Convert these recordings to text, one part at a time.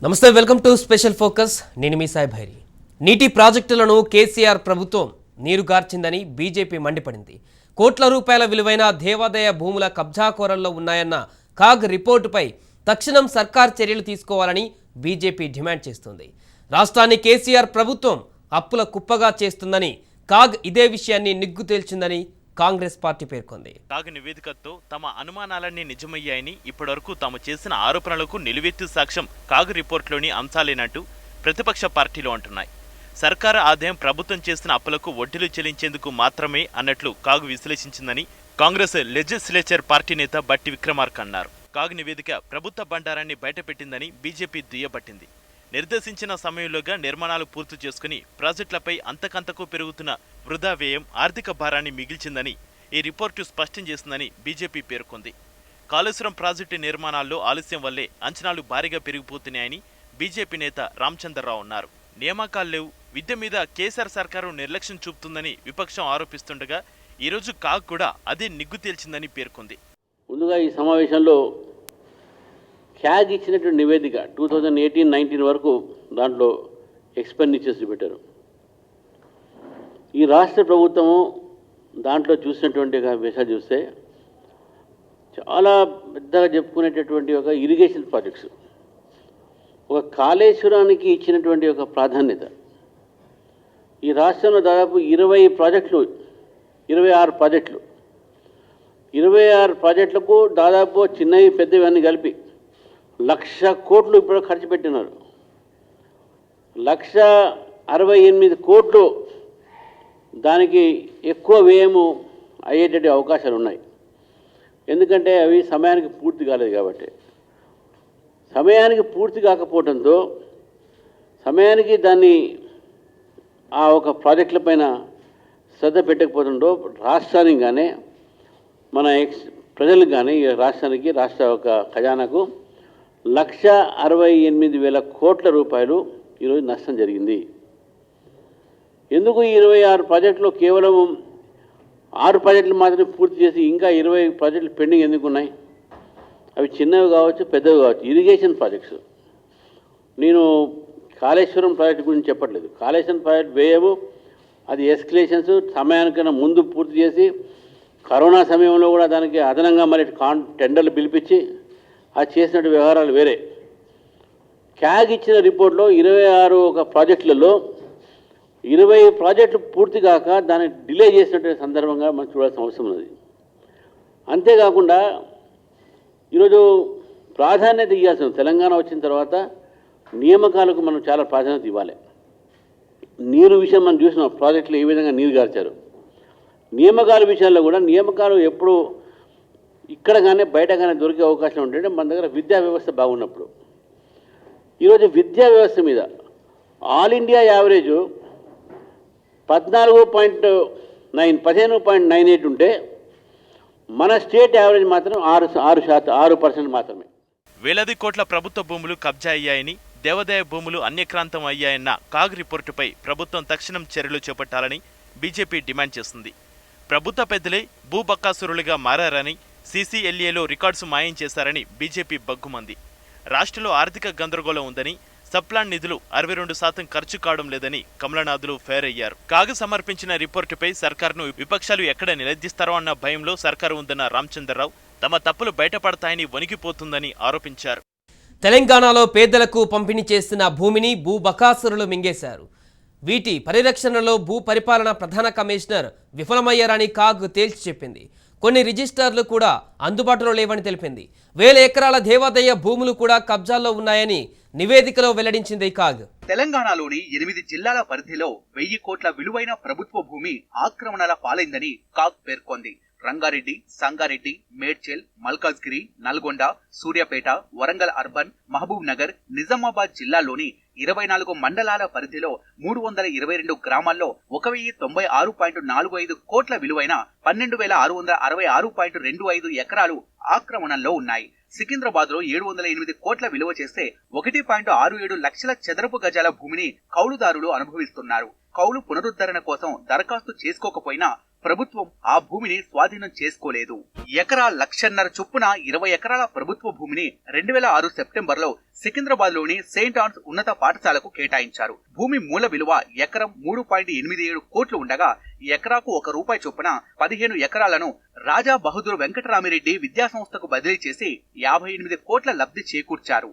నమస్తే, welcome to special focus. నేను మీ సాయి భైరి. నీటి ప్రాజెక్టులను కేసీఆర్ ప్రభుత్వం నీరుగార్చిందని బీజేపీ మండిపడింది. కోట్ల రూపాయల విలువైన దేవాదాయ భూముల కబ్జాకోరల్లో ఉన్నాయన్న కాగ్ రిపోర్టుపై తక్షణం సర్కార్ చర్యలు తీసుకోవాలని బీజేపీ డిమాండ్ చేస్తుంది. రాష్ట్రాన్ని కేసీఆర్ ప్రభుత్వం అప్పుల కుప్పగా చేస్తుందని కాగ్ ఇదే విషయాన్ని నిగ్గు తేల్చిందని కాంగ్రెస్ పార్టీ పేర్కొంది. కాగ్ నివేదికతో తమ అనుమానాలన్నీ నిజమయ్యాయని, ఇప్పటివరకు తాము చేసిన ఆరోపణలకు నిలువెత్తు సాక్ష్యం కాగ్ రిపోర్టులోని అంశాలేనంటూ ప్రతిపక్ష పార్టీలు అంటున్నాయి. సర్కారు ఆదాయం ప్రభుత్వం చేసిన అప్పులకు వడ్డీలు చెల్లించేందుకు మాత్రమే అన్నట్లు కాగ్ విశ్లేషించిందని కాంగ్రెస్ లెజిస్లేచర్ పార్టీ నేత బట్టి విక్రమార్క అన్నారు. కాగ్ నివేదిక ప్రభుత్వ బండారాన్ని బయటపెట్టిందని బీజేపీ దుయ్యబట్టింది. నిర్దేశించిన సమయంలోగా నిర్మాణాలు పూర్తి చేసుకుని ప్రాజెక్టులపై అంతకంతకు పెరుగుతున్న వృధా వ్యయం ఆర్థిక భారాన్ని మిగిల్చిందని ఈ రిపోర్టు స్పష్టం చేసిందని బీజేపీ పేర్కొంది. కాళేశ్వరం ప్రాజెక్టు నిర్మాణాల్లో ఆలస్యం వల్లే అంచనాలు భారీగా పెరిగిపోతున్నాయని బీజేపీ నేత రామచంద్రరావు అన్నారు. నియామకాలు లేవు, విద్య మీద కేసీఆర్ సర్కారు నిర్లక్ష్యం చూపుతుందని విపక్షం ఆరోపిస్తుండగా ఈరోజు కాగ్ కూడా అదే నిగ్గు తేల్చిందని పేర్కొంది. ముందుగా ఈ సమావేశంలో క్యాగ్ ఇచ్చినటువంటి నివేదిక 2018-19 వరకు దాంట్లో ఎక్స్పెండిచర్స్ పెట్టారు. ఈ రాష్ట్ర ప్రభుత్వము దాంట్లో చూసినటువంటి ఒక విషయాలు చూస్తే చాలా పెద్దగా చెప్పుకునేటటువంటి ఒక ఇరిగేషన్ ప్రాజెక్ట్స్, ఒక కాళేశ్వరానికి ఇచ్చినటువంటి ఒక ప్రాధాన్యత. ఈ రాష్ట్రంలో దాదాపు 26 ప్రాజెక్టులు 26 ప్రాజెక్టులకు దాదాపు చిన్నవి పెద్దవి అన్నీ కలిపి 1,00,000 కోట్లు ఇప్పుడు ఖర్చు పెట్టినారు. 1,68 కోట్లు దానికి ఎక్కువ వ్యయము అయ్యేటటువంటి అవకాశాలు ఉన్నాయి. ఎందుకంటే అవి సమయానికి పూర్తి కాలేదు కాబట్టి. సమయానికి పూర్తి కాకపోవడంతో, సమయానికి దాన్ని ఆ ఒక ప్రాజెక్టుల పైన శ్రద్ధ పెట్టకపోవడంతో రాష్ట్రానికి కానీ మన ప్రజలకు కానీ రాష్ట్రానికి, రాష్ట్ర ఒక ఖజానాకు 1,68,000 కోట్ల రూపాయలు ఈరోజు నష్టం జరిగింది. ఎందుకు ఈ 26 ప్రాజెక్టులు కేవలం 6 ప్రాజెక్టులు మాత్రమే పూర్తి చేసి ఇంకా 20 ప్రాజెక్టులు పెండింగ్ ఎందుకు ఉన్నాయి? అవి చిన్నవి కావచ్చు, పెద్దవి కావచ్చు, ఇరిగేషన్ ప్రాజెక్ట్స్. నేను కాళేశ్వరం ప్రాజెక్టు గురించి చెప్పట్లేదు. కాళేశ్వరం ప్రాజెక్టు వ్యయము అది ఎస్కలేషన్స్ సమయానికన్నా ముందు పూర్తి చేసి, కరోనా సమయంలో కూడా దానికి అదనంగా మరి టెండర్లు పిలిపించి అది చేసినట్టు వ్యవహారాలు వేరే. క్యాగ్ ఇచ్చిన రిపోర్ట్లో 26 ఒక ప్రాజెక్టులలో 20 ప్రాజెక్టులు పూర్తి కాక దాన్ని డిలే చేసినటువంటి సందర్భంగా మనం చూడాల్సిన అవసరం ఉన్నది. అంతేకాకుండా ఈరోజు ప్రాధాన్యత ఇవ్వాల్సిన, తెలంగాణ వచ్చిన తర్వాత నియామకాలకు మనం చాలా ప్రాధాన్యత ఇవ్వాలి. నీరు విషయం మనం చూసిన ప్రాజెక్టులు ఏ విధంగా నీరు గార్చారు. నియామకాల విషయాల్లో కూడా నియామకాలు ఎప్పుడు ఇక్కడ కానీ బయట కానీ దొరికే అవకాశం ఉంటే మన దగ్గర విద్యా వ్యవస్థ బాగున్నప్పుడు. ఈరోజు విద్యా వ్యవస్థ మీద ఆల్ ఇండియా యావరేజు 15.98 ఉంటే మన స్టేట్ యావరేజ్ మాత్రం 6% మాత్రమే. వేలాది కోట్ల ప్రభుత్వ భూములు కబ్జా అయ్యాయని, దేవాదాయ భూములు అన్యక్రాంతం అయ్యాయన్న కాగ్ రిపోర్టుపై ప్రభుత్వం తక్షణం చర్యలు చేపట్టాలని బీజేపీ డిమాండ్ చేస్తుంది. ప్రభుత్వ పెద్దలే భూబకాసురులుగా మారారని, సీసీఎల్ఏలో రికార్డ్స్ మాయం చేశారని బీజేపీ బగ్గుమంది. రాష్ట్రంలో ఆర్థిక గందరగోళం ఉందని, సబ్ప్లాన్ నిధులు 62% ఖర్చు కావడం లేదని కమలనాథులు ఫైర్ అయ్యారు. కాగ్ సమర్పించిన రిపోర్టుపై సర్కారును విపక్షాలు ఎక్కడ నిలదీస్తారో అన్న భయంలో సర్కారు ఉందన్న రామచంద్రరావు తమ తప్పులు బయటపడతాయని వణికిపోతుందని ఆరోపించారు. తెలంగాణలో పేదలకు పంపిణీ చేసిన భూమిని భూబకాసురులు మింగేశారు. వీటి పరిరక్షణలో భూ పరిపాలన ప్రధాన కమిషనర్ విఫలమయ్యారని కాగ్ తేల్చి చెప్పింది. కొన్ని రిజిస్టర్లు కూడా అందుబాటులో లేవని తెలిపింది. 1,000 ఎకరాల దేవాదాయ భూములు కూడా కబ్జాల్లో ఉన్నాయని నివేదికలో వెల్లడించింది కాగ్. తెలంగాణలోని 8 జిల్లాల పరిధిలో 1,000 కోట్ల విలువైన ప్రభుత్వ భూమి ఆక్రమణల పాలైందని కాగ్ పేర్కొంది. రంగారెడ్డి, సంగారెడ్డి, మేడ్చల్, మల్కాజ్గిరి, నల్గొండ, సూర్యాపేట, వరంగల్ అర్బన్, మహబూబ్ నగర్, నిజామాబాద్ జిల్లాల్లోని 24 మండలాల పరిధిలో 322 గ్రామాల్లో 1,096.45 కోట్ల విలువైన 12,666.25 ఎకరాలు ఆక్రమణంలో ఉన్నాయి. సికింద్రాబాద్ లో 708 కోట్ల విలువ చేస్తే 1.67 లక్షల చదరపు గజాల భూమిని కౌలుదారులు అనుభవిస్తున్నారు. కౌలు పునరుద్ధరణ కోసం దరఖాస్తు చేసుకోకపోయినా ప్రభుత్వం ఆ భూమిని స్వాధీనం చేసుకోలేదు. ఎకరా 1,50,000 చొప్పున 20 ఎకరాల ప్రభుత్వ భూమిని 2006 సెప్టెంబర్లో సికింద్రాబాద్ లోని సెయింట్ ఆన్స్ ఉన్నత పాఠశాలకు కేటాయించారు. భూమి మూల విలువ ఎకరం 3.87 కోట్లు ఉండగా ఎకరాకు ₹1 చొప్పున 15 ఎకరాలను రాజా బహదూర్ వెంకటరామిరెడ్డి విద్యాసంస్థకు బదిలీ చేసి 58 కోట్ల లబ్ధి చేకూర్చారు.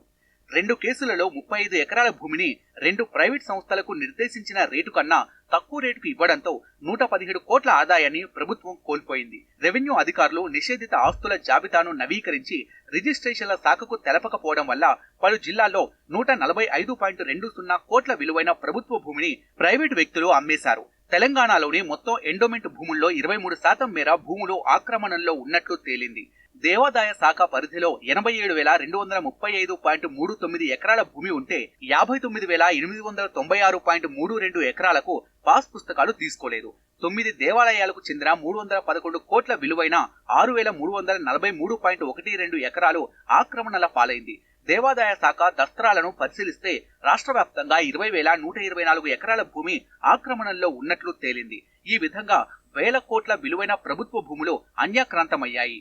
2 కేసులలో 35 ఎకరాల భూమిని 2 ప్రైవేట్ సంస్థలకు నిర్దేశించిన రేటు కన్నా తక్కువ రేటుకు ఇవ్వడంతో 117 కోట్ల ఆదాయాన్ని ప్రభుత్వం కోల్పోయింది. రెవెన్యూ అధికారులు నిషేధిత ఆస్తుల జాబితాను నవీకరించి రిజిస్ట్రేషన్ల శాఖకు తెలపకపోవడం వల్ల పలు జిల్లాల్లో 145.20 కోట్ల విలువైన ప్రభుత్వ భూమిని ప్రైవేటు వ్యక్తులు అమ్మేశారు. తెలంగాణలోని మొత్తం ఎండోమెంట్ భూముల్లో 23% మేర భూములు ఆక్రమణలో ఉన్నట్లు తేలింది. దేవాదాయ శాఖ పరిధిలో 87,235.39 ఎకరాల భూమి ఉంటే 59,896.32 ఎకరాలకు పాస్ పుస్తకాలు తీసుకోలేదు. 9 దేవాలయాలకు చెందిన 311 కోట్ల విలువైన 6,343.12 ఎకరాలు ఆక్రమణల పాలైంది. దేవాదాయ శాఖ దస్త్రాలను పరిశీలిస్తే రాష్ట్ర వ్యాప్తంగా 20,124 ఎకరాల భూమి ఆక్రమణల్లో ఉన్నట్లు తేలింది. ఈ విధంగా వేల కోట్ల విలువైన ప్రభుత్వ భూములు అన్యాక్రాంతమయ్యాయి.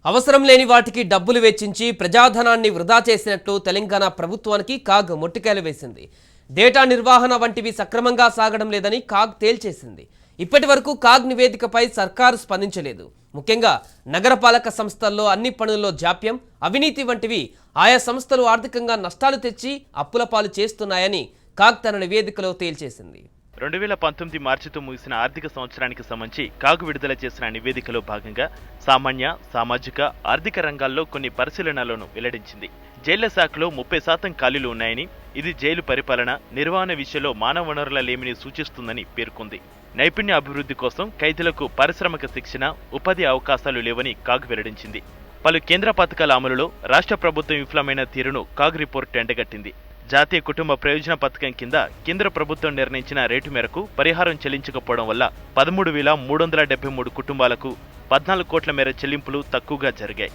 అవసరం లేని వాటికి డబ్బులు వెచ్చించి ప్రజాధనాన్ని వృధా చేసినట్లు తెలంగాణ ప్రభుత్వానికి కాగ్ మొట్టికాయలు వేసింది. డేటా నిర్వహణ వంటివి సక్రమంగా సాగడం లేదని కాగ్ తేల్చేసింది. ఇప్పటి వరకు కాగ్ నివేదికపై సర్కారు స్పందించలేదు. ముఖ్యంగా నగరపాలక సంస్థల్లో అన్ని పనుల్లో జాప్యం, అవినీతి వంటివి ఆయా సంస్థలు ఆర్థికంగా నష్టాలు తెచ్చి అప్పుల పాలు చేస్తున్నాయని కాగ్ తన నివేదికలో తేల్చేసింది. 2019 మార్చితో ముగిసిన ఆర్థిక సంవత్సరానికి సంబంధించి కాగ్ విడుదల చేసిన నివేదికలో భాగంగా సామాన్య, సామాజిక, ఆర్థిక రంగాల్లో కొన్ని పరిశీలనలను వెల్లడించింది. జైళ్ల శాఖలో 30% ఖాళీలు ఉన్నాయని, ఇది జైలు పరిపాలన, నిర్వహణ విషయంలో మానవ వనరుల లేమిని సూచిస్తుందని పేర్కొంది. నైపుణ్య అభివృద్ధి కోసం ఖైదీలకు పారిశ్రామిక శిక్షణ, ఉపాధి అవకాశాలు లేవని కాగ్ వెల్లడించింది. పలు కేంద్ర పథకాల అమలులో రాష్ట్ర ప్రభుత్వం విఫలమైన తీరును కాగ్ రిపోర్టు ఎండగట్టింది. జాతీయ కుటుంబ ప్రయోజన పథకం కింద కేంద్ర ప్రభుత్వం నిర్ణయించిన రేటు మేరకు పరిహారం చెల్లించకపోవడం వల్ల 13,373 కుటుంబాలకు 14 కోట్ల మేర చెల్లింపులు తక్కువగా జరిగాయి.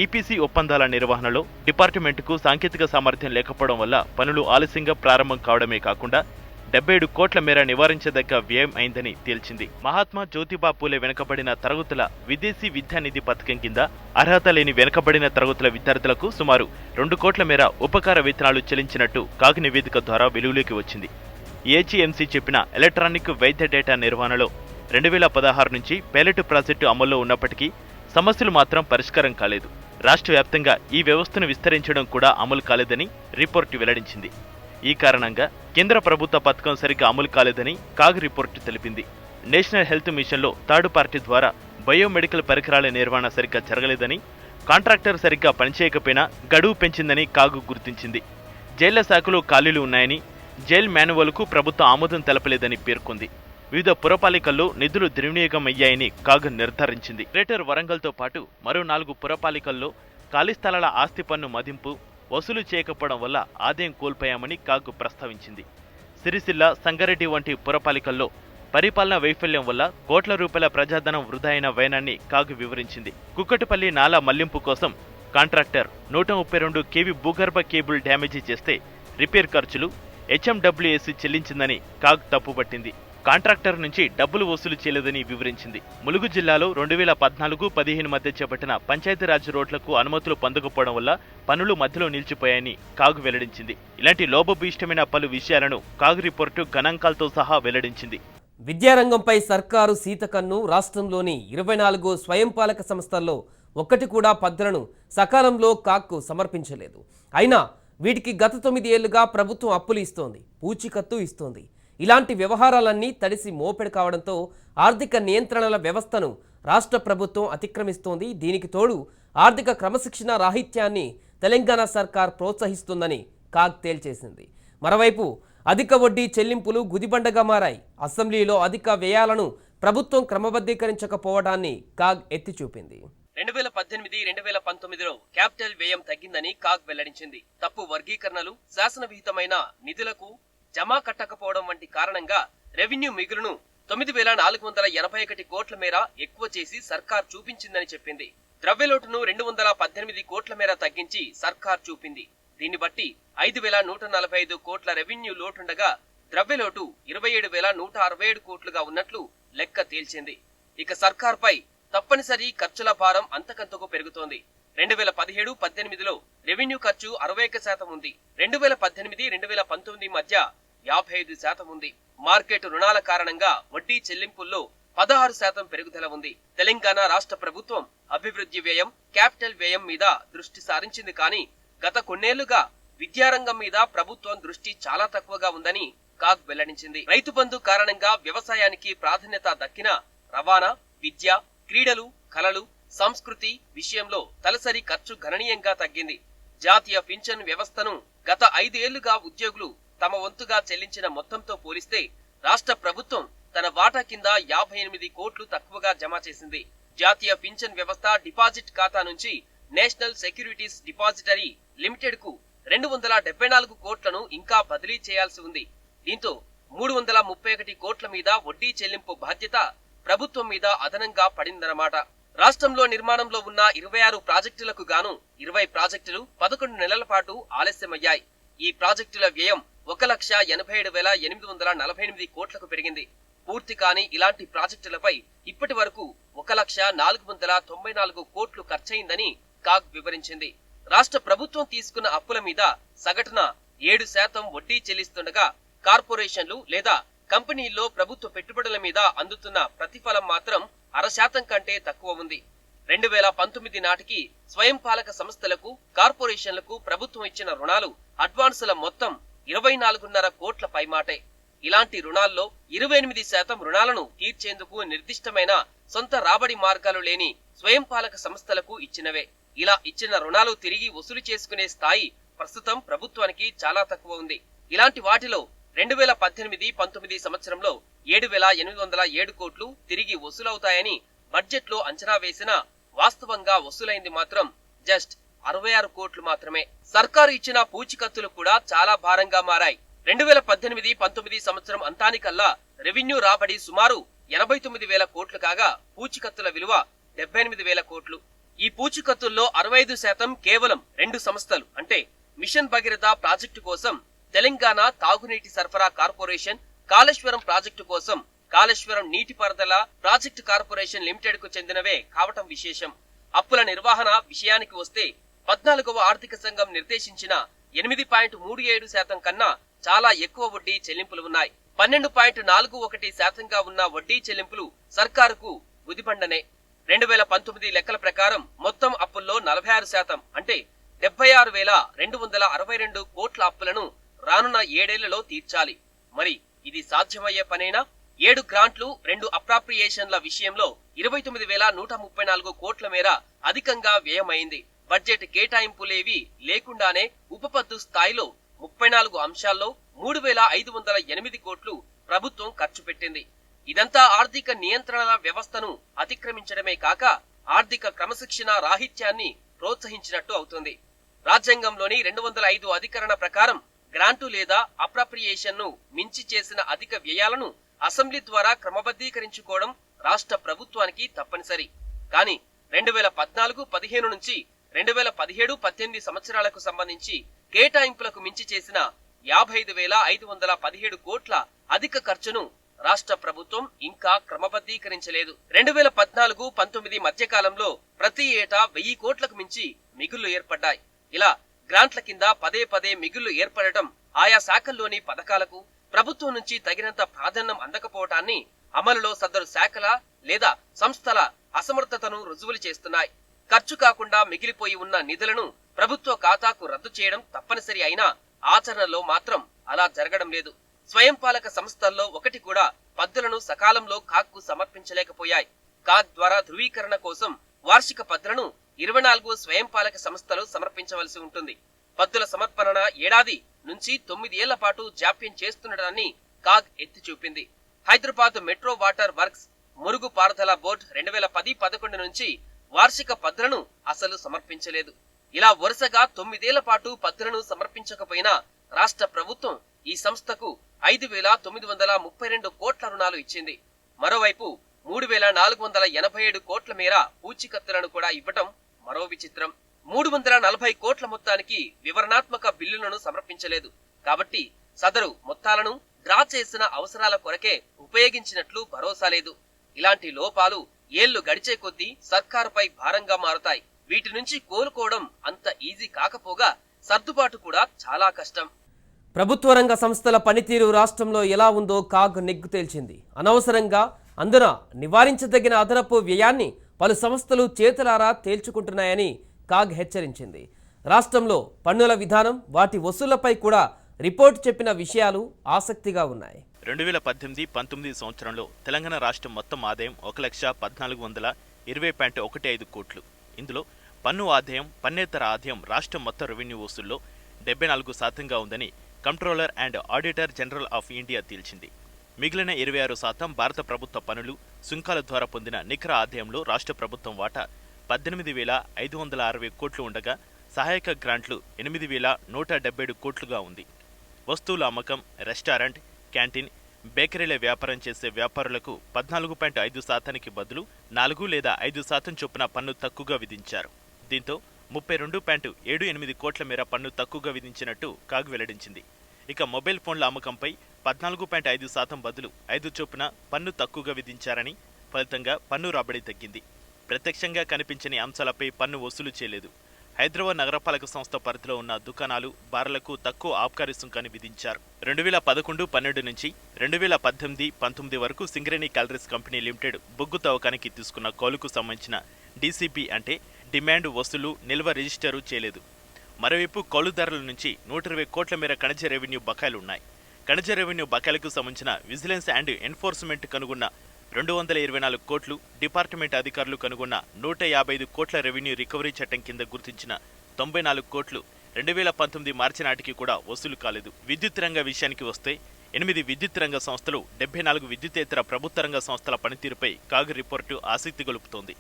ఈపీసీ ఒప్పందాల నిర్వహణలో డిపార్ట్మెంటుకు సాంకేతిక సామర్థ్యం లేకపోవడం వల్ల పనులు ఆలస్యంగా ప్రారంభం కావడమే కాకుండా 77 కోట్ల మేర నివారించదగ్గ వ్యయం అయిందని తేల్చింది. మహాత్మా జ్యోతిబా పూలే వెనుకబడిన తరగతుల విదేశీ విద్యానిధి పథకం కింద అర్హత లేని వెనుకబడిన తరగతుల విద్యార్థులకు సుమారు 2 కోట్ల మేర ఉపకార వేతనాలు చెల్లించినట్టు కాగ్ నివేదిక ద్వారా వెలుగులోకి వచ్చింది. ఏజీఎంసీ చెప్పిన ఎలక్ట్రానిక్ వైద్య డేటా నిర్వహణలో 2016 నుంచి పైలట్ ప్రాజెక్టు అమల్లో ఉన్నప్పటికీ సమస్యలు మాత్రం పరిష్కారం కాలేదు. రాష్ట్ర వ్యాప్తంగా ఈ వ్యవస్థను విస్తరించడం కూడా అమలు కాలేదని రిపోర్టు వెల్లడించింది. ఈ కారణంగా కేంద్ర ప్రభుత్వ పథకం సరిగ్గా అమలు కాలేదని కాగ్ రిపోర్టు తెలిపింది. నేషనల్ హెల్త్ మిషన్లో థర్డ్ పార్టీ ద్వారా బయోమెడికల్ పరికరాల నిర్వహణ సరిగ్గా జరగలేదని, కాంట్రాక్టర్ సరిగ్గా పనిచేయకపోయినా గడువు పెంచిందని కాగ్ గుర్తించింది. జైళ్ల శాఖలో ఖాళీలు ఉన్నాయని, జైల్ మాన్యువల్కు ప్రభుత్వం ఆమోదం తెలపలేదని పేర్కొంది. వివిధ పురపాలికల్లో నిధులు దుర్వినియోగం అయ్యాయని కాగ్ నిర్ధారించింది. గ్రేటర్ వరంగల్తో పాటు మరో 4 పురపాలికల్లో ఖాళీ స్థలాల ఆస్తి పన్ను మదింపు వసూలు చేయకపోవడం వల్ల ఆదాయం కోల్పోయామని కాగ్ ప్రస్తావించింది. సిరిసిల్ల, సంగారెడ్డి వంటి పురపాలికల్లో పరిపాలనా వైఫల్యం వల్ల కోట్ల రూపాయల ప్రజాధనం వృధా అయిన వైనాన్ని కాగ్ వివరించింది. కుక్కటిపల్లి నాలా మళ్లింపు కోసం కాంట్రాక్టర్ 132 kV భూగర్భ కేబుల్ డ్యామేజీ చేస్తే రిపేర్ ఖర్చులు హెచ్ఎండబ్ల్యూఎస్ చెల్లించిందని కాగ్ తప్పుపట్టింది. కాంట్రాక్టర్ నుంచి డబ్బులు వసూలు చేయలేదని వివరించింది. ములుగు జిల్లాలో 2014-15 మధ్య చేపట్టిన పంచాయతీరాజ్ రోడ్లకు అనుమతులు పొందకపోవడం వల్ల పనులు మధ్యలో నిలిచిపోయాయని కాగ్ వెల్లడించింది. ఇలాంటి లోపభూయిష్టమైన పలు విషయాలను కాగ్ రిపోర్టు గణాంకాలతో సహా వెల్లడించింది. విద్యారంగంపై సర్కారు సీతకన్ను. రాష్ట్రంలోని 24 స్వయంపాలక సంస్థల్లో ఒక్కటి కూడా పద్ధతులను సకాలంలో కాగ్కు సమర్పించలేదు. అయినా వీటికి గత 9 ఏళ్లుగా ప్రభుత్వం అప్పులు ఇస్తోంది, పూచీకత్తు ఇస్తోంది. ఇలాంటి వ్యవహారాలన్నీ తడిసి మోపెడు కావడంతో ఆర్థిక నియంత్రణల వ్యవస్థను రాష్ట్ర ప్రభుత్వం అతిక్రమిస్తోంది. దీనికి తోడు ఆర్థిక క్రమశిక్షణ రాహిత్యాన్ని తెలంగాణ సర్కార్ ప్రోత్సహిస్తుందని కాగ్ తేల్చేసింది. మరోవైపు అధిక వడ్డీ చెల్లింపులు గుదిబండగా మారాయి. అసెంబ్లీలో అధిక వ్యయాలను ప్రభుత్వం క్రమబద్ధీకరించకపోవడాన్ని కాగ్ ఎత్తి చూపింది. 2018-2019లో క్యాపిటల్ వ్యయం తగ్గిందని కాగ్ వెల్లడించింది. తప్పు వర్గీకరణలు, శాసనవిహితమైన నిధులకు జమా కట్టకపోవడం వంటి కారణంగా రెవెన్యూ మిగులును 9,481 కోట్ల మేర ఎక్కువ చేసి సర్కార్ చూపించిందని చెప్పింది. ద్రవ్యలోటును 218 కోట్ల మేర తగ్గించి సర్కార్ చూపింది. దీన్ని బట్టి 5,145 కోట్ల రెవెన్యూ లోటుండగా ద్రవ్యలోటు 27,167 కోట్లుగా ఉన్నట్లు లెక్క తేల్చింది. ఇక సర్కార్పై తప్పనిసరి ఖర్చుల భారం అంతకంతకు పెరుగుతోంది. 2017-18లో రెవెన్యూ ఖర్చు 61% ఉంది. 2018-2019 మధ్య 55% ఉంది. మార్కెట్ రుణాల కారణంగా వడ్డీ చెల్లింపుల్లో 16% పెరుగుదల ఉంది. తెలంగాణ రాష్ట్ర ప్రభుత్వం అభివృద్ధి వ్యయం, క్యాపిటల్ వ్యయం మీద దృష్టి సారించింది. కానీ గత కొన్నేళ్లుగా విద్యారంగం మీద ప్రభుత్వం దృష్టి చాలా తక్కువగా ఉందని కాగ్ వెల్లడించింది. రైతు బంధు కారణంగా వ్యవసాయానికి ప్రాధాన్యత దక్కిన రవాణా, విద్య, క్రీడలు, కళలు, సంస్కృతి విషయంలో తలసరి ఖర్చు గణనీయంగా తగ్గింది. జాతీయ పింఛన్ వ్యవస్థను గత 5 ఏళ్లుగా ఉద్యోగులు తమ వంతుగా చెల్లించిన మొత్తంతో పోలిస్తే రాష్ట్ర ప్రభుత్వం తన వాటా కింద 58 కోట్లు తక్కువగా జమ చేసింది. జాతీయ పింఛన్ వ్యవస్థ డిపాజిట్ ఖాతా నుంచి నేషనల్ సెక్యూరిటీస్ డిపాజిటరీ లిమిటెడ్ కు 274 కోట్లను ఇంకా బదిలీ చేయాల్సి ఉంది. దీంతో 331 కోట్ల మీద వడ్డీ చెల్లింపు బాధ్యత ప్రభుత్వం మీద అదనంగా పడిందన్నమాట. రాష్ట్రంలో నిర్మాణంలో ఉన్న 26 ప్రాజెక్టులకు గాను 20 ప్రాజెక్టులు 11 నెలల పాటు ఆలస్యమయ్యాయి. ఈ ప్రాజెక్టుల వ్యయం 1,87,848 కోట్లకు పెరిగింది. పూర్తి కాని ఇలాంటి ప్రాజెక్టులపై ఇప్పటి వరకు 1,494 కోట్లు ఖర్చయిందని కాగ్ వివరించింది. రాష్ట్ర ప్రభుత్వం తీసుకున్న అప్పుల మీద సగటున 7% వడ్డీ చెల్లిస్తుండగా కార్పొరేషన్లు లేదా కంపెనీల్లో ప్రభుత్వ పెట్టుబడుల మీద అందుతున్న ప్రతిఫలం మాత్రం 0.5% కంటే తక్కువ ఉంది. 2019 నాటికి స్వయం పాలక సంస్థలకు, కార్పొరేషన్లకు ప్రభుత్వం ఇచ్చిన రుణాలు, అడ్వాన్సుల మొత్తం 24.5 కోట్ల పైమాటే. ఇలాంటి రుణాల్లో 28% రుణాలను తీర్చేందుకు నిర్దిష్టమైన సొంత రాబడి మార్గాలు లేని స్వయం పాలక సంస్థలకు ఇచ్చినవే. ఇలా ఇచ్చిన రుణాలు తిరిగి వసూలు చేసుకునే స్థాయి ప్రస్తుతం ప్రభుత్వానికి చాలా తక్కువ ఉంది. ఇలాంటి వాటిలో 2018-19 సంవత్సరంలో 7,807 కోట్లు తిరిగి వసూలవుతాయని బడ్జెట్ లో అంచనా వేసినా వాస్తవంగా వసూలైంది మాత్రం జస్ట్ 66 కోట్లు మాత్రమే. సర్కారు ఇచ్చిన పూచికత్తులు కూడా చాలా భారంగా మారాయి. 2018-19 సంవత్సరం అంతానికల్లా రెవెన్యూ రాబడి సుమారు 89,000 కోట్లు కాగా పూచికత్తుల విలువ 78,000 కోట్లు. ఈ పూచికత్తుల్లో 65% కేవలం 2 సంస్థలు అంటే మిషన్ భగీరథ ప్రాజెక్టు కోసం తెలంగాణ తాగునీటి సరఫరా కార్పొరేషన్, కాళేశ్వరం ప్రాజెక్టు కోసం కాళేశ్వరం నీటిపారుదల ప్రాజెక్టు కార్పొరేషన్ లిమిటెడ్ కు చెందినవే కావటం విశేషం. అప్పుల నిర్వహణ విషయానికి వస్తే 14వ ఆర్థిక సంఘం నిర్దేశించిన 8.37% కన్నా చాలా ఎక్కువ వడ్డీ చెల్లింపులు ఉన్నాయి. 12.41%గా ఉన్న వడ్డీ చెల్లింపులు సర్కారుకు ఉదిబండనే. 2019 లెక్కల ప్రకారం మొత్తం అప్పుల్లో 46% అంటే 76,262 కోట్ల అప్పులను రానున్న 7 ఏళ్లలో తీర్చాలి. మరి ఇది సాధ్యమయ్యే పనేనా? 7 గ్రాంట్లు, 2 అప్రాప్రియేషన్ల విషయంలో 29,134 కోట్ల మేర అధికంగా వ్యయమైంది. బడ్జెట్ కేటాయింపులేవి లేకుండానే ఉపపద్దు స్థాయిలో 34 అంశాల్లో 3,508 కోట్లు ప్రభుత్వం ఖర్చు పెట్టింది. ఇదంతా ఆర్థిక నియంత్రణల వ్యవస్థను అతిక్రమించడమే కాక ఆర్థిక క్రమశిక్షణ రాహిత్యాన్ని ప్రోత్సహించినట్టు అవుతుంది. రాజ్యాంగంలోని 205 అధికరణ ప్రకారం గ్రాంటు లేదా అప్రాప్రియేషన్ ను మించి చేసిన అధిక వ్యయాలను అసెంబ్లీ ద్వారా క్రమబద్ధీకరించుకోవడం రాష్ట్ర ప్రభుత్వానికి తప్పనిసరి. కానీ 2014-15 నుంచి 2017-18 సంవత్సరాలకు సంబంధించి కేటాయింపులకు మించి చేసిన 55,517 కోట్ల అధిక ఖర్చును రాష్ట్ర ప్రభుత్వం ఇంకా క్రమబద్ధీకరించలేదు. 2014-19 మధ్యకాలంలో ప్రతి ఏటా 1000 కోట్లకు మించి మిగుళ్లు ఏర్పడ్డాయి. ఇలా గ్రాంట్ల కింద పదే పదే మిగుళ్లు ఏర్పడటం ఆయా శాఖల్లోని పథకాలకు ప్రభుత్వం నుంచి తగినంత ప్రాధాన్యం అందకపోవటాన్ని, అమలులో సదరు శాఖల లేదా సంస్థల అసమర్థతను రుజువులు చేస్తున్నాయి. ఖర్చు కాకుండా మిగిలిపోయి ఉన్న నిధులను ప్రభుత్వ ఖాతాకు రద్దు చేయడం తప్పనిసరి అయినా ఆచరణలో మాత్రం అలా జరగడం లేదు. స్వయం పాలక సంస్థల్లో ఒకటి కూడా పద్దులను సకాలంలో కాగ్కు సమర్పించలేకపోయాయి. కాగ్ ద్వారా ధృవీకరణ కోసం వార్షిక పద్దులను 24 స్వయం పాలక సంస్థలు సమర్పించవలసి ఉంటుంది. పద్దుల సమర్పణ ఏడాది నుంచి 9 ఏళ్ల పాటు జాప్యం చేస్తుండటాన్ని కాగ్ ఎత్తి చూపింది. హైదరాబాద్ మెట్రో వాటర్ వర్క్స్ మురుగు పారుదల బోర్డు 2010-11 నుంచి వార్షిక పద్దులను అసలు సమర్పించలేదు. ఇలా వరుసగా 9 ఏళ్ల పాటు పద్దులను సమర్పించకపోయినా రాష్ట్ర ప్రభుత్వం ఈ సంస్థకు 5,932 కోట్ల రుణాలు ఇచ్చింది. మరోవైపు 3,487 కోట్ల మేర పూచికత్తులను కూడా ఇవ్వటం మరో విచిత్రం. 340 కోట్ల మొత్తానికి వివరణాత్మక బిల్లులను సమర్పించలేదు. కాబట్టి సదరు మొత్తాలను డ్రా చేసిన అవసరాల కొరకే ఉపయోగించినట్లు భరోసా లేదు. ఇలాంటి లోపాలు ఏళ్లు గడిచే కొద్దీ సర్కారుపై భారంగా మారుతాయి. వీటి నుంచి కోలుకోవడం అంత ఈజీ కాకపోగా సర్దుబాటు కూడా చాలా కష్టం. ప్రభుత్వ రంగ సంస్థల పనితీరు రాష్ట్రంలో ఎలా ఉందో కాగ్ నెగ్గు తేల్చింది. అనవసరంగా అందున నివారించదగిన అదనపు వ్యయాన్ని పలు సంస్థలు చేతులారా తేల్చుకుంటున్నాయని కాగ్ హెచ్చరించింది. రాష్ట్రంలో పన్నుల విధానం, వాటి వసూళ్లపై కూడా రిపోర్ట్ చెప్పిన విషయాలు ఆసక్తిగా ఉన్నాయి. 2018-19 సంవత్సరంలో తెలంగాణ రాష్ట్రం మొత్తం ఆదాయం 1,14,20.15 కోట్లు. ఇందులో పన్ను ఆదాయం, పన్నేతర ఆదాయం రాష్ట్రం మొత్తం రెవెన్యూ వసూల్లో 74% ఉందని controller and auditor general of India తేల్చింది. మిగిలిన 26% భారత ప్రభుత్వ పన్నులు, సుంకాల ద్వారా పొందిన నికర ఆదాయంలో రాష్ట్ర ప్రభుత్వం వాటా 18,560 కోట్లు ఉండగా సహాయక గ్రాంట్లు 8,177 కోట్లుగా ఉంది. వస్తువుల అమ్మకం, రెస్టారెంట్, క్యాంటీన్, బేకరీల వ్యాపారం చేసే వ్యాపారులకు 14.5%కి బదులు 4 లేదా 5% చొప్పున పన్ను తక్కువగా విధించారు. దీంతో 32.78 కోట్ల మేర పన్ను తక్కువగా విధించినట్టు కాగ్ వెల్లడించింది. ఇక మొబైల్ ఫోన్ల అమ్మకంపై 14.5% బదులు 5 చొప్పున పన్ను తక్కువగా విధించారని, ఫలితంగా పన్ను రాబడి తగ్గింది. ప్రత్యక్షంగా కనిపించని అంశాలపై పన్ను వసూలు చేయలేదు. హైదరాబాద్ నగరపాలక సంస్థ పరిధిలో ఉన్న దుకాణాలు, బార్లకు తక్కువ ఆబ్కారీ సుంకాన్ని విధించారు. 2011-12 నుంచి 2018-19 వరకు సింగరేణి క్యాలరీస్ కంపెనీ లిమిటెడ్ బొగ్గు తవ్వకానికి తీసుకున్న కౌలుకు సంబంధించిన డీసీపీ అంటే డిమాండ్ వసూలు నిల్వ రిజిస్టరు చేయలేదు. మరోవైపు కౌలుదారుల నుంచి 120 కోట్ల మేర ఖనిజ రెవెన్యూ బకాయిలున్నాయి. ఖనిజ రెవెన్యూ బకాయిలకు సంబంధించిన విజిలెన్స్ అండ్ ఎన్ఫోర్స్మెంట్ కనుగొన్న 224 కోట్లు, డిపార్ట్మెంట్ అధికారులు కనుగొన్న 155 కోట్ల రెవెన్యూ రికవరీ చట్టం కింద గుర్తించిన 94 కోట్లు 2019 మార్చి నాటికి కూడా వసూలు కాలేదు. విద్యుత్ రంగ విషయానికి వస్తే 8 విద్యుత్ రంగ సంస్థలు, 74 విద్యుతేతర ప్రభుత్వ రంగ సంస్థల పనితీరుపై కాగ్ రిపోర్టు ఆసక్తి గొలుపుతోంది.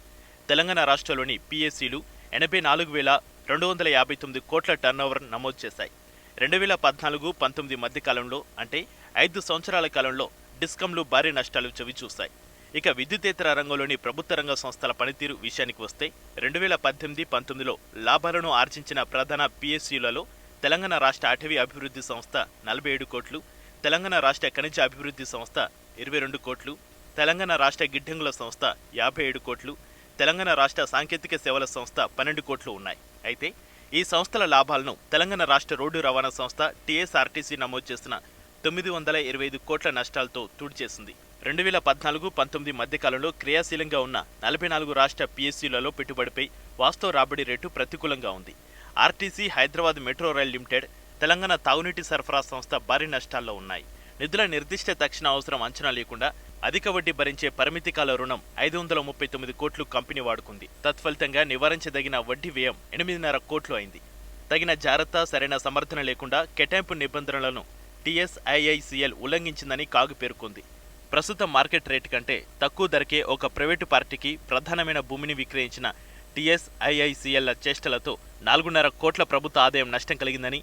తెలంగాణ రాష్ట్రంలోని పిఎస్సీలు 84,259 కోట్ల టర్నోవర్ నమోదు చేశాయి. 2014-19 మధ్య కాలంలో అంటే 5 సంవత్సరాల కాలంలో డిస్కంలు భారీ నష్టాలు చవిచూశాయి. ఇక విద్యుతేతర రంగంలోని ప్రభుత్వ రంగ సంస్థల పనితీరు విషయానికి వస్తే 2018-19లో లాభాలను ఆర్జించిన ప్రధాన పిఎస్సీలలో తెలంగాణ రాష్ట్ర అటవీ అభివృద్ధి సంస్థ 47 కోట్లు, తెలంగాణ రాష్ట్ర ఖనిజ అభివృద్ధి సంస్థ 22 కోట్లు, తెలంగాణ రాష్ట్ర గిడ్డంగుల సంస్థ 57 కోట్లు, తెలంగాణ రాష్ట్ర సాంకేతిక సేవల సంస్థ 12 కోట్లు ఉన్నాయి. అయితే ఈ సంస్థల లాభాలను తెలంగాణ రాష్ట్ర రోడ్డు రవాణా సంస్థ టీఎస్ఆర్టీసీ నమోదు చేసిన 925 కోట్ల నష్టాలతో తుడిచేసింది. 2014-19 మధ్యకాలంలో క్రియాశీలంగా ఉన్న 44 రాష్ట్ర పిఎస్సీలలో పెట్టుబడిపై వాస్తవ రాబడి రేటు ప్రతికూలంగా ఉంది. RTC, Hyderabad metro rail limited, Telangana తాగునీటి సరఫరా సంస్థ భారీ నష్టాల్లో ఉన్నాయి. నిధుల నిర్దిష్ట తక్షణ అవసరం అంచనా లేకుండా అధిక వడ్డీ భరించే పరిమితి కాల రుణం 539 కోట్లు కంపెనీ వాడుకుంది. తత్ఫలితంగా నివారించదగిన వడ్డీ వ్యయం 8.5 కోట్లు అయింది. తగిన జాగ్రత్త, సరైన సమర్థన లేకుండా కేటాయింపు నిబంధనలను టీఎస్ఐఐసిఎల్ ఉల్లంఘించిందని కాగ్ పేర్కొంది. ప్రస్తుత మార్కెట్ రేటు కంటే తక్కువ ధరకే ఒక ప్రైవేటు పార్టీకి ప్రధానమైన భూమిని విక్రయించిన టీఎస్ఐఐసిఎల్ చేష్టలతో 4.5 కోట్ల ప్రభుత్వ ఆదాయం నష్టం కలిగిందని,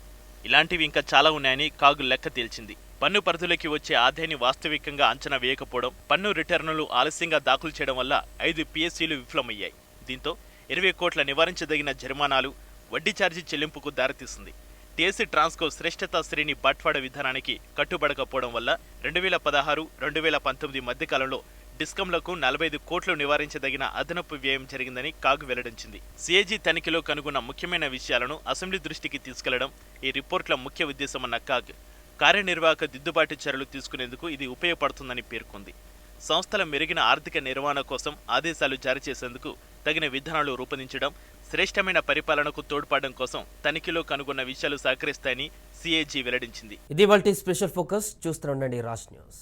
ఇలాంటివి ఇంకా చాలా ఉన్నాయని కాగ్ లెక్క తేల్చింది. పన్ను పరిధిలోకి వచ్చే ఆదాయాన్ని వాస్తవికంగా అంచనా వేయకపోవడం, పన్ను రిటర్నులు ఆలస్యంగా దాఖలు చేయడం వల్ల 5 పిఎస్సీలు విఫలమయ్యాయి. దీంతో 20 కోట్ల నివారించదగిన జరిమానాలు, వడ్డీ ఛార్జీ చెల్లింపుకు దారితీసింది. టీఎస్సీ ట్రాన్స్కో శ్రేష్ఠతా శ్రేణి బట్వాడ విధానానికి కట్టుబడకపోవడం వల్ల 2016-2019 మధ్యకాలంలో డిస్కంలకు 45 కోట్లు నివారించదగిన అదనపు వ్యయం జరిగిందని కాగ్ వెల్లడించింది. సిఏజీ తనిఖీలో కనుగొన్న ముఖ్యమైన విషయాలను అసెంబ్లీ దృష్టికి తీసుకెళ్లడం ఈ రిపోర్ట్ల ముఖ్య ఉద్దేశమన్న కాగ్, కార్యనిర్వాహక దిద్దుబాటు చర్యలు తీసుకునేందుకు ఇది ఉపయోగపడుతుందని పేర్కొంది. సంస్థల మెరుగిన ఆర్థిక నిర్వహణ కోసం ఆదేశాలు జారీ చేసేందుకు తగిన విధానాలు రూపొందించడం, శ్రేష్టమైన పరిపాలనకు తోడ్పడడం కోసం తనిఖీలో కనుగొన్న విషయాలు సహకరిస్తాయని సిఏజీ వెల్లడించింది. ఇది వాల్టి స్పెషల్ ఫోకస్. చూస్తూ ఉండండి రాజ్ న్యూస్.